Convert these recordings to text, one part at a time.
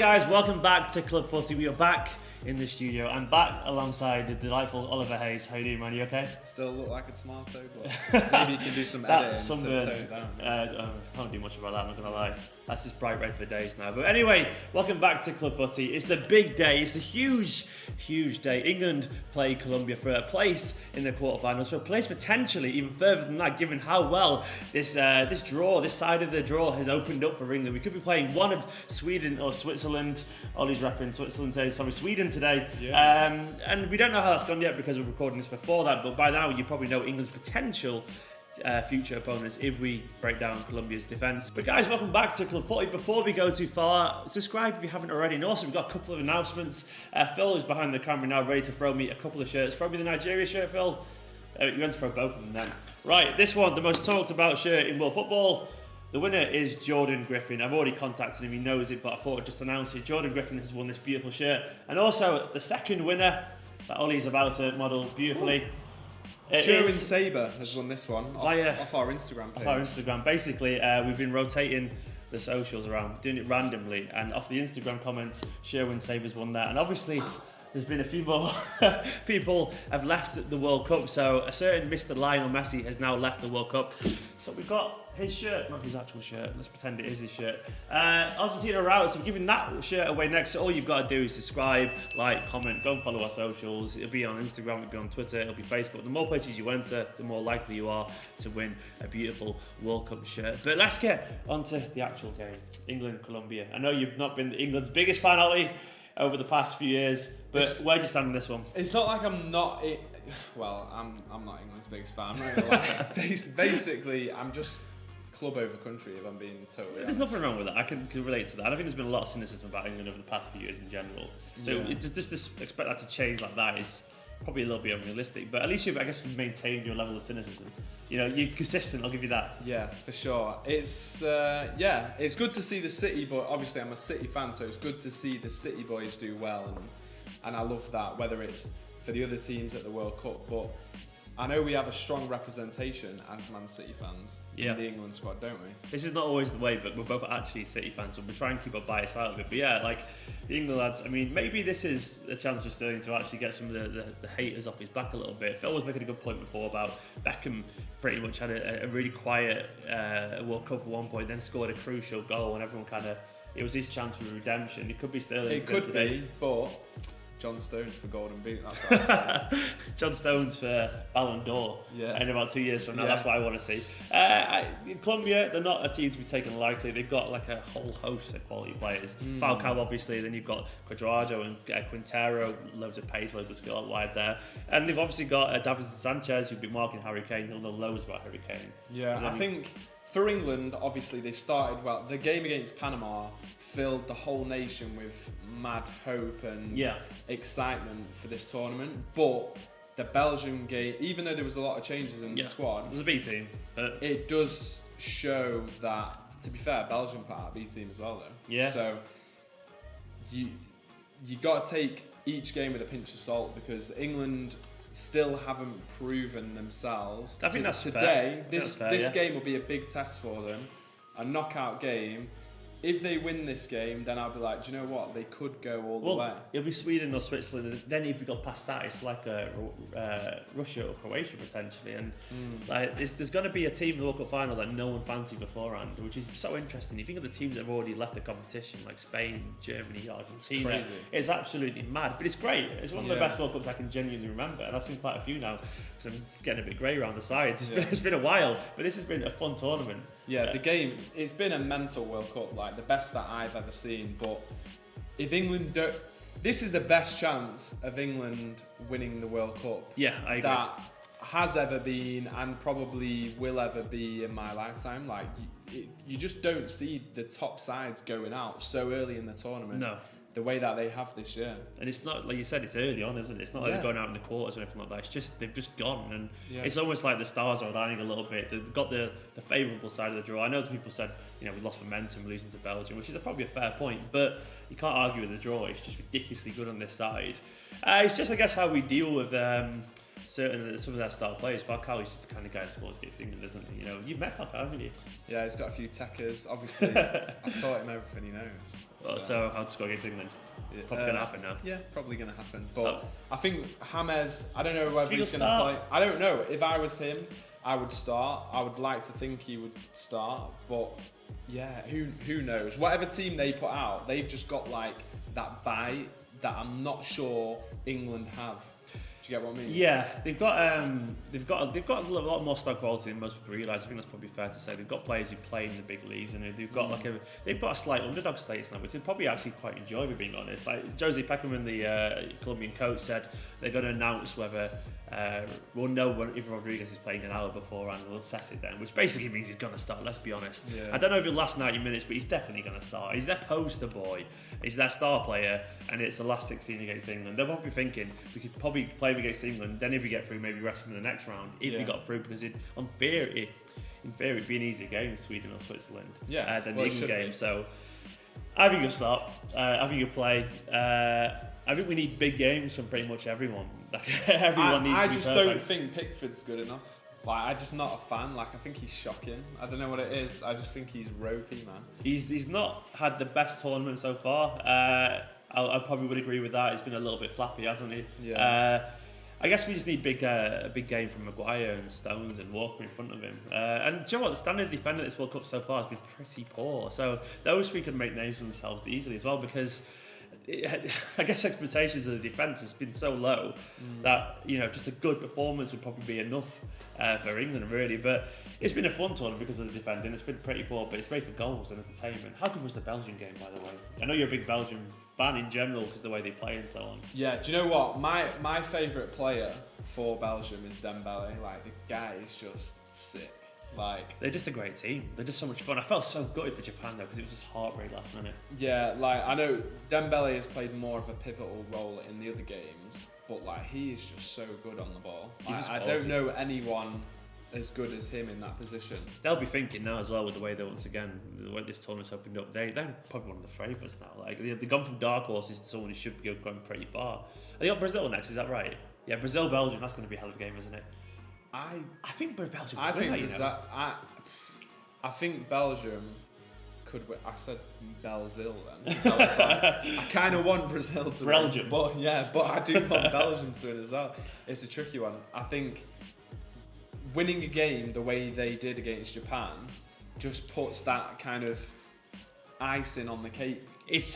guys, welcome back to Club Footy. We are back in the studio. I'm back alongside the delightful Oliver Hayes. How you doing, man? You okay? Still look like a tomato, but maybe you can do some editing to tone it down. I can't do much about that, I'm not going to lie. That's just bright red for days now. But anyway, welcome back to Club Footy. It's the big day. It's a huge day. England play Colombia for a place in the quarterfinals, for a place potentially even further than that, given how well this side of the draw has opened up for England. We could be playing one of Sweden or Switzerland. Ollie's repping Switzerland today, sorry, Sweden today. Yeah. And we don't know how that's gone yet because we're recording this before that, but by now you probably know England's potential future opponents if we break down Colombia's defence. But guys, welcome back to Club Footy. Before we go too far, subscribe if you haven't already. And also, we've got a couple of announcements. Phil is behind the camera now, ready to throw me a couple of shirts. Throw me the Nigeria shirt, Phil. You went to throw both of them then. Right, this one, the most talked about shirt in world football. The winner is Jordan Griffin. I've already contacted him, he knows it, but I thought I'd just announce it. Jordan Griffin has won this beautiful shirt. And also, the second winner that Ollie's about to model beautifully. Sherwin Saber has won this one off our Instagram page. Off our Instagram. Basically, we've been rotating the socials around, doing it randomly, and off the Instagram comments, Sherwin Saber's won that. And obviously, there's been a few more people have left the World Cup. So a certain Mr. Lionel Messi has now left the World Cup. So we've got his shirt, not his actual shirt. Let's pretend it is his shirt. Argentina are out, so we're giving that shirt away next. So all you've got to do is subscribe, like, comment, go and follow our socials. It'll be on Instagram, it'll be on Twitter, it'll be Facebook. The more places you enter, the more likely you are to win a beautiful World Cup shirt. But let's get onto the actual game. England-Colombia. I know you've not been England's biggest fan, Ollie, over the past few years, but where do you stand on this one? It's not like I'm not. Well, I'm not England's biggest fan. Basically, I'm just club over country, if I'm being totally honest. There's nothing wrong with that. I can relate to that. I think there's been a lot of cynicism about England over the past few years in general. So just expect that to change like that is probably a little bit unrealistic. But at least you've maintained your level of cynicism. You know, you're consistent. I'll give you that. Yeah, for sure. It's it's good to see the City, but obviously I'm a City fan, so it's good to see the City boys do well, and I love that. Whether it's for the other teams at the World Cup, but I know we have a strong representation as Man City fans in the England squad, don't we? This is not always the way, but we're both actually City fans, so we try and keep a bias out of it. But yeah, like the England lads, I mean, maybe this is a chance for Sterling to actually get some of the haters off his back a little bit. Phil was making a good point before about Beckham pretty much had a really quiet World Cup at one point, then scored a crucial goal, and everyone it was his chance for redemption. It could be Sterling's. It could be, but John Stones for Golden Boot, that's what I'm saying. John Stones for Ballon d'Or in about 2 years from now, that's what I want to see. Colombia, they're not a team to be taken lightly. They've got like a whole host of quality players. Falcao, obviously, then you've got Cuadrado and Quintero, loads of pace, loads of skill out wide there. And they've obviously got Davinson Sanchez, who've been marking Harry Kane. He'll know loads about Harry Kane. Yeah, I think for England, obviously, they started well. The game against Panama filled the whole nation with mad hope and excitement for this tournament. But the Belgium game, even though there was a lot of changes in the squad, it was a B team. It does show that, to be fair, Belgium put out a B team as well, though. Yeah. So you got to take each game with a pinch of salt because England still haven't proven themselves. I think that's today. Fair. This game will be a big test for them, a knockout game. If they win this game, then I'll be like, do you know what? They could go all the way. It'll be Sweden or Switzerland. And then if we got past that, it's like Russia or Croatia potentially. And there's going to be a team in the World Cup final that no one fancied beforehand, which is so interesting. You think of the teams that have already left the competition, like Spain, Germany, Argentina. It's absolutely mad, but it's great. It's one of the best World Cups I can genuinely remember, and I've seen quite a few now because I'm getting a bit grey around the sides. It's been a while, but this has been a fun tournament. Yeah, the game, it's been a mental World Cup, like the best that I've ever seen. But if England don't, this is the best chance of England winning the World Cup. Yeah, I agree. That has ever been and probably will ever be in my lifetime. Like you just don't see the top sides going out so early in the tournament. No. The way that they have this year. And it's not, like you said, it's early on, isn't it? It's not like they're going out in the quarters or anything like that. It's just, they've just gone. And it's almost like the stars are aligning a little bit. They've got the favourable side of the draw. I know people said, we lost momentum losing to Belgium, which is probably a fair point. But you can't argue with the draw. It's just ridiculously good on this side. It's just, I guess, how we deal with some of their star players. Falcao is just the kind of guy who scores against England, isn't he? You know, you've met Falcao, haven't you? Yeah, he's got a few techers. Obviously, I taught him everything he knows. Well, so how to score against England? Probably gonna happen now. Yeah, probably gonna happen. But I think James, I don't know whether he's gonna play. I don't know. If I was him, I would start. I would like to think he would start, but yeah, who knows? Whatever team they put out, they've just got like that bite that I'm not sure England have. Do you get what I mean? Yeah, they've got a lot more star quality than most people realise. I think that's probably fair to say. They've got players who play in the big leagues, and they've got they've got a slight underdog status now, which they probably actually quite enjoy. If being honest, like Jose Peckerman, the Colombian coach, said they're going to announce whether we'll know if Rodriguez is playing an hour beforehand. We'll assess it then, which basically means he's going to start. Let's be honest. Yeah. I don't know if he'll last 90 minutes, but he's definitely going to start. He's their poster boy. He's their star player, and it's the last 16 against England. They're probably thinking we could probably play him against England. Then if we get through, maybe rest him in the next round. If we got through, because in theory, it'd be an easier game, Sweden or Switzerland, than the England game. So I think you'll start. I think you'll play. I think we need big games from pretty much everyone. Everyone needs to be perfect. I just don't think Pickford's good enough. Like, I'm just not a fan. Like, I think he's shocking. I don't know what it is. I just think he's ropey, man. He's not had the best tournament so far. I probably would agree with that. He's been a little bit flappy, hasn't he? Yeah. I guess we just need a big game from Maguire and Stones and Walker in front of him. And do you know what? The standard of defender this World Cup so far has been pretty poor. So those three could make names for themselves easily as well, because I guess expectations of the defence has been so low that, you know, just a good performance would probably be enough for England, really. But it's been a fun tournament because of the defending. It's been pretty poor, but it's made for goals and entertainment. How good was the Belgian game, by the way? I know you're a big Belgian fan in general because of the way they play and so on. Yeah, do you know what? My favourite player for Belgium is Dembele. Like, the guy is just sick. Like, they're just a great team. They're just so much fun. I felt so gutted for Japan though, because it was just heartbreak last minute. Yeah, like, I know Dembele has played more of a pivotal role in the other games, but like, he is just so good on the ball. I don't know anyone as good as him in that position. They'll be thinking now as well, with the way the way this tournament's opened up. They're probably one of the favourites now. Like, they've gone from dark horses to someone who should be going pretty far. They got Brazil next, is that right? Yeah, Brazil Belgium. That's going to be a hell of a game, isn't it? I think Belgium. I think Belgium could win. I said Belzil then. So it's like, I kind of want Brazil to Belgium. win. But I do want Belgium to win as well. It's a tricky one. I think winning a game the way they did against Japan just puts that kind of icing on the cake. It's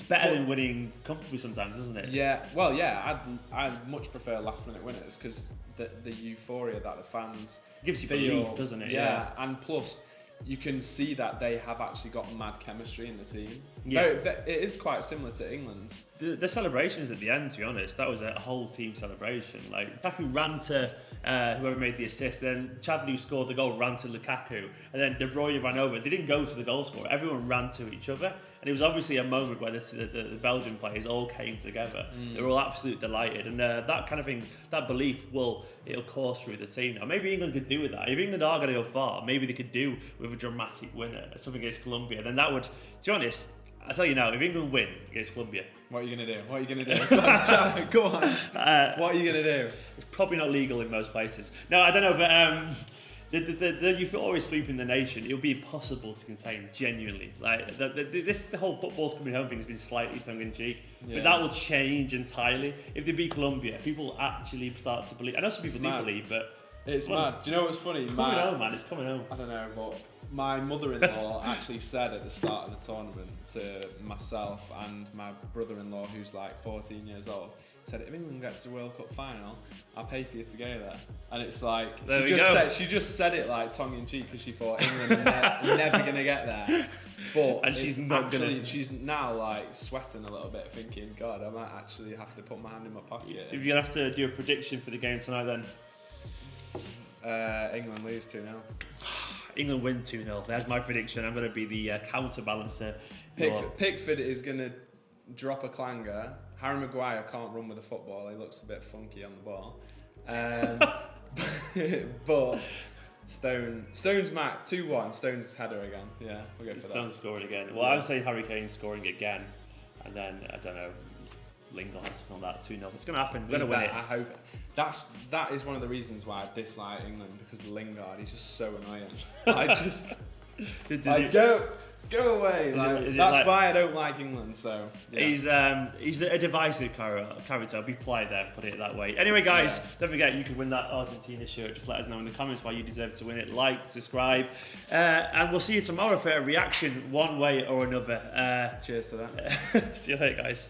better than winning comfortably sometimes, isn't it? Yeah. Well, yeah. I'd much prefer last minute winners because the euphoria that the fans gives you feel, belief, doesn't it? Yeah. And plus, you can see that they have actually got mad chemistry in the team. Yeah. It is quite similar to England's. The celebrations at the end, to be honest, that was a whole team celebration. Like, Lukaku ran to whoever made the assist, then Chadli, who scored the goal, ran to Lukaku, and then De Bruyne ran over. They didn't go to the goal scorer. Everyone ran to each other, and it was obviously a moment where the Belgian players all came together. They were all absolutely delighted, and that kind of thing, that belief it'll course through the team now. Maybe England could do with that. If England are going to go far, maybe they could do with a dramatic winner, something against Colombia. Then that would, to be honest, I tell you now, if England win against Colombia, what are you going to do? What are you going to do? Go on. What are you going to do? It's probably not legal in most places. No, I don't know, but the euphoria sweeping the nation, it'll be impossible to contain, genuinely. Like, the whole football's coming home thing has been slightly tongue-in-cheek, but that will change entirely. If they beat Colombia, people actually start to believe. I know some people do believe, but it's mad. Do you know what's funny? It's coming home, man. It's coming home. I don't know, but my mother-in-law actually said at the start of the tournament to myself and my brother-in-law, who's like 14 years old, said, if England gets to the World Cup final, I'll pay for you to go there. And it's like, she just said it like tongue-in-cheek because she thought England are never going to get there. But and she's not gonna. She's now like sweating a little bit, thinking, God, I might actually have to put my hand in my pocket. If you're going to have to do a prediction for the game tonight, then? England lose 2-0. England win 2-0. There's my prediction. I'm going to be the counterbalancer. Pickford is going to drop a clanger. Harry Maguire can't run with the football. He looks a bit funky on the ball. But Stone's Mac 2-1. Stone's header again. Yeah, we'll go for that. Stone's scoring again. Well, I'm saying Harry Kane's scoring again, and then I don't know. Lingard or something like that, 2-0. It's going to happen. We're going to win it. I hope. That is one of the reasons why I dislike England, because Lingard, he's just so annoying. I just go away. That's why I don't like England. So yeah. He's a divisive character. I'll be polite there, put it that way. Anyway, guys, don't forget you could win that Argentina shirt. Just let us know in the comments why you deserve to win it. Like, subscribe, and we'll see you tomorrow for a reaction one way or another. Cheers to that. See you later, guys.